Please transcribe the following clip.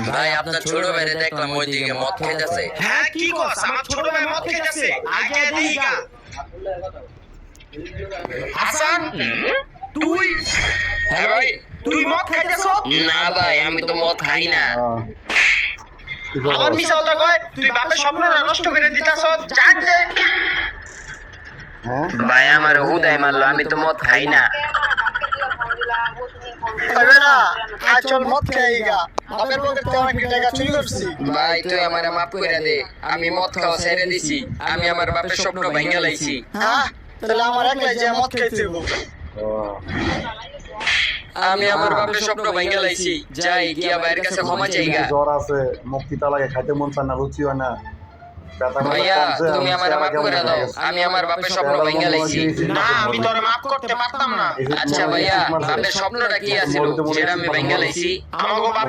ভাই আপনার ছোট ভাইরে দেখলাম ওইদিকে মদ খাইতেছে। হ্যাঁ কি কস আমার ছোট ভাই মদ খাইতেছে আগে দিগা হাসান তুই হ্যাঁ ভাই। তুই মদ খাইতেছ না ভাই আমি তো মদ খাই না। আবার মিছা কথা কয় তুই বাপের স্বপ্ন নষ্ট করে দিতাছ জানতে ভাই আমার হুদাই মারলো, আমি তো মদ খাই না। হবে না আজ চল মদ খাইগা বাপের পকেট থেকে অনেক টাকা চুরি করছি ভাই তুই আমার মাফ করে দে, আমি মদ খাওয়া ছেড়ে দিছি, আমি আমার বাপের স্বপ্ন ভেঙে লাইছি। হ্যাঁ তাহলে আমার একলাই যে মদ খাইতে হইব আমি আমার বাপের স্বপ্ন ভেঙে লাইছি, যাই গিয়া ভাইয়ের কাছে ক্ষমা চাইগা। জ্বর আছে মুক্তিটা লাগে খাইতে মন চায় না রুচি হয় না ভাইয়া তুমি আমার মাফ করে দাও, আমি আমার বাপের স্বপ্ন ভেঙে লাইছি। না আমি তোরে মাফ করতে পারতাম না আচ্ছা ভাইয়া, বাপের স্বপ্নটা কি আছিল যেটা আমি ভেঙে লাইছি? আমাগো বাপ